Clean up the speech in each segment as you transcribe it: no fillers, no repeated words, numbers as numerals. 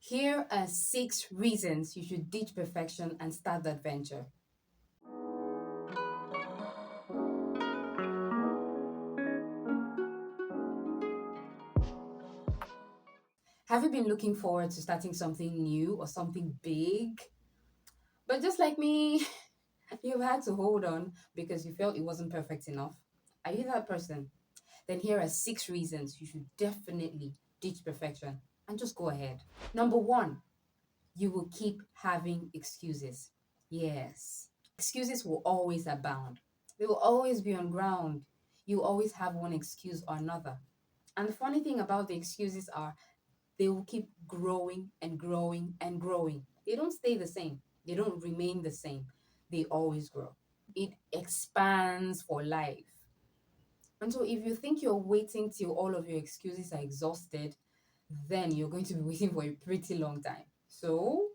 Here are 6 reasons you should ditch perfection and start the adventure. Have you been looking forward to starting something new or something big? But just like me, you've had to hold on because you felt it wasn't perfect enough. Are you that person? Then here are 6 reasons you should definitely ditch perfection and just go ahead. Number one, you will keep having excuses. Yes, excuses will always abound. They will always be on ground. You always have one excuse or another. And the funny thing about the excuses are they will keep growing and growing and growing. They don't stay the same. They don't remain the same. They always grow. It expands for life. And so if you think you're waiting till all of your excuses are exhausted, then you're going to be waiting for a pretty long time. So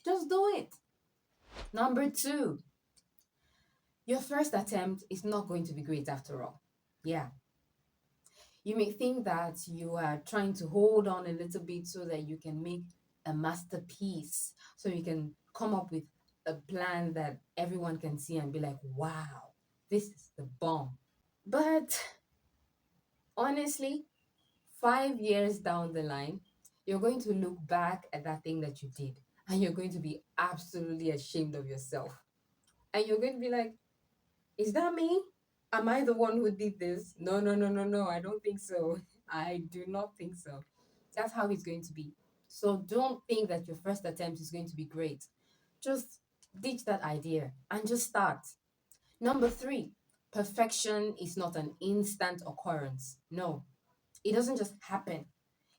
just do it. Number two, your first attempt is not going to be great after all. Yeah. You may think that you are trying to hold on a little bit so that you can make a masterpiece, so you can come up with a plan that everyone can see and be like, wow, this is the bomb. But honestly, 5 years down the line, you're going to look back at that thing that you did and you're going to be absolutely ashamed of yourself. And you're going to be like, is that me? Am I the one who did this? No, no, no, no, no. I don't think so. I do not think so. That's how it's going to be. So don't think that your first attempt is going to be great. Just ditch that idea and just start. Number three, perfection is not an instant occurrence. No, it doesn't just happen.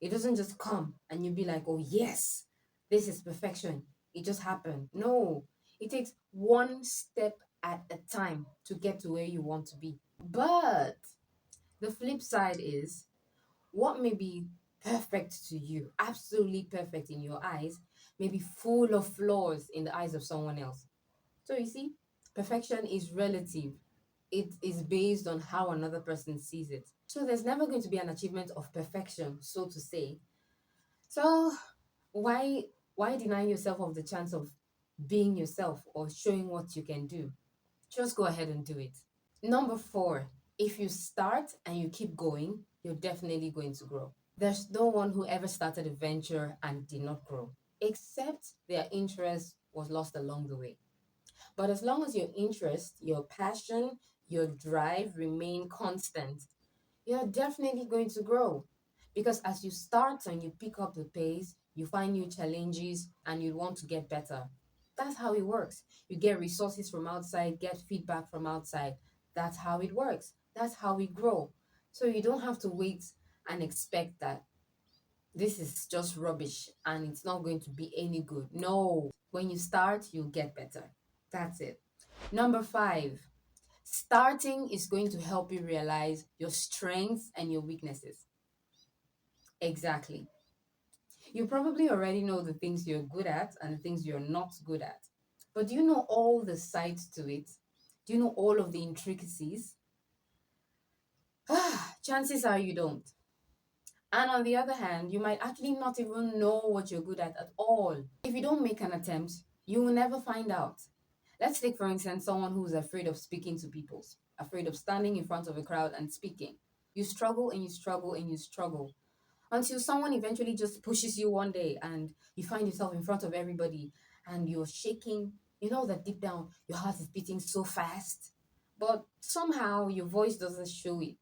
It doesn't just come and you be like, oh, yes, this is perfection. It just happened. No, it takes one step at a time to get to where you want to be. But the flip side is what may be perfect to you, absolutely perfect in your eyes, may be full of flaws in the eyes of someone else. So you see, perfection is relative. It is based on how another person sees it. So there's never going to be an achievement of perfection, so to say. So why why deny yourself of the chance of being yourself or showing what you can do? Just go ahead and do it. Number four, if you start and you keep going, you're definitely going to grow. There's no one who ever started a venture and did not grow, except their interest was lost along the way. But as long as your interest, your passion, your drive remain constant, you're definitely going to grow. Because as you start and you pick up the pace, you find new challenges and you want to get better. That's how it works. You get resources from outside, get feedback from outside. That's how it works. That's how we grow. So you don't have to wait and expect that this is just rubbish and it's not going to be any good. No, when you start, you'll get better. That's it. Number five, starting is going to help you realize your strengths and your weaknesses. Exactly. You probably already know the things you're good at and the things you're not good at. But do you know all the sides to it? Do you know all of the intricacies? Chances are you don't. And on the other hand, you might actually not even know what you're good at all. If you don't make an attempt, you will never find out. Let's take, for instance, someone who's afraid of speaking to people, afraid of standing in front of a crowd and speaking. You struggle and you struggle and you struggle until someone eventually just pushes you one day and you find yourself in front of everybody and you're shaking. You know that deep down your heart is beating so fast, but somehow your voice doesn't show it.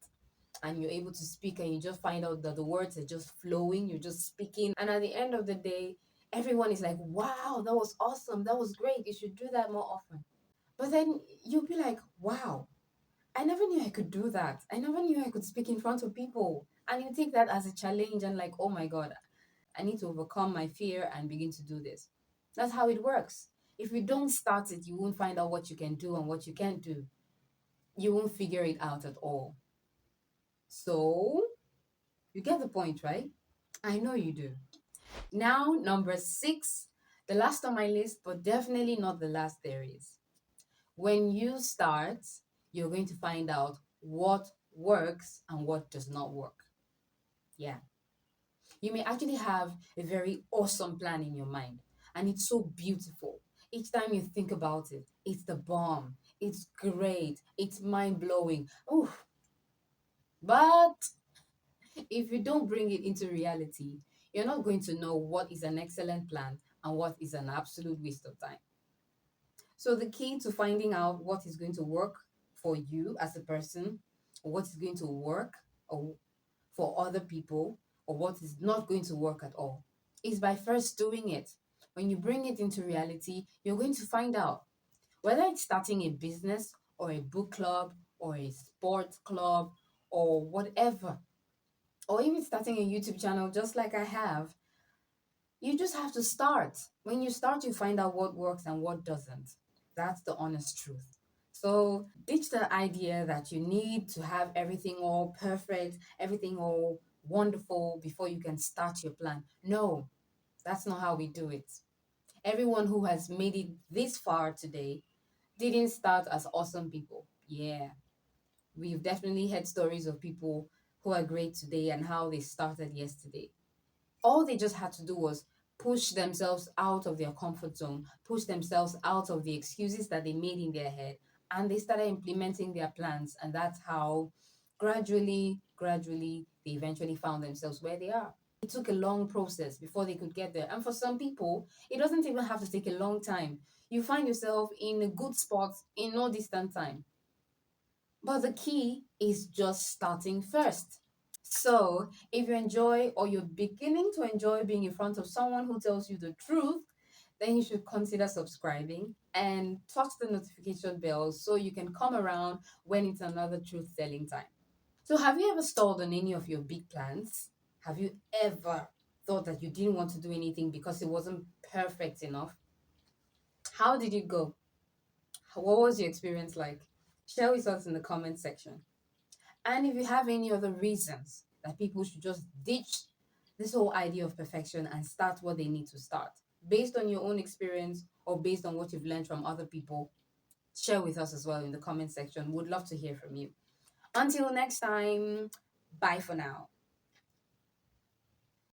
And you're able to speak and you just find out that the words are just flowing, you're just speaking. And at the end of the day, everyone is like, wow, that was awesome, that was great, you should do that more often. But then you'll be like, wow, I never knew I could do that. I never knew I could speak in front of people. And you take that as a challenge and like, oh my God, I need to overcome my fear and begin to do this. That's how it works. If you don't start it, you won't find out what you can do and what you can't do. You won't figure it out at all. So, you get the point, right? I know you do. Now, number six, the last on my list, but definitely not the last there is. When you start, you're going to find out what works and what does not work. Yeah. You may actually have a very awesome plan in your mind, and it's so beautiful. Each time you think about it, it's the bomb. It's great. It's mind blowing. Oh, but if you don't bring it into reality, you're not going to know what is an excellent plan and what is an absolute waste of time. So, the key to finding out what is going to work for you as a person, or what is going to work or for other people, or what is not going to work at all, is by first doing it. When you bring it into reality, you're going to find out whether it's starting a business or a book club or a sports club or whatever, or even starting a YouTube channel just like I have. You just have to start. When you start, you find out what works and what doesn't. That's the honest truth. So ditch the idea that you need to have everything all perfect, everything all wonderful before you can start your plan. No, that's not how we do it. Everyone who has made it this far today didn't start as awesome people. Yeah, we've definitely heard stories of people who are great today and how they started yesterday. All they just had to do was push themselves out of their comfort zone, push themselves out of the excuses that they made in their head, and they started implementing their plans. And that's how gradually, they eventually found themselves where they are. It took a long process before they could get there. And for some people, it doesn't even have to take a long time. You find yourself in a good spot in no distant time. But the key is just starting first. So, if you enjoy or you're beginning to enjoy being in front of someone who tells you the truth, then you should consider subscribing and touch the notification bell so you can come around when it's another truth telling time. So, have you ever stalled on any of your big plans? Have you ever thought that you didn't want to do anything because it wasn't perfect enough? How did it go? What was your experience like? Share with us in the comment section. And if you have any other reasons that people should just ditch this whole idea of perfection and start what they need to start, based on your own experience or based on what you've learned from other people, share with us as well in the comment section. Would love to hear from you. Until next time, bye for now.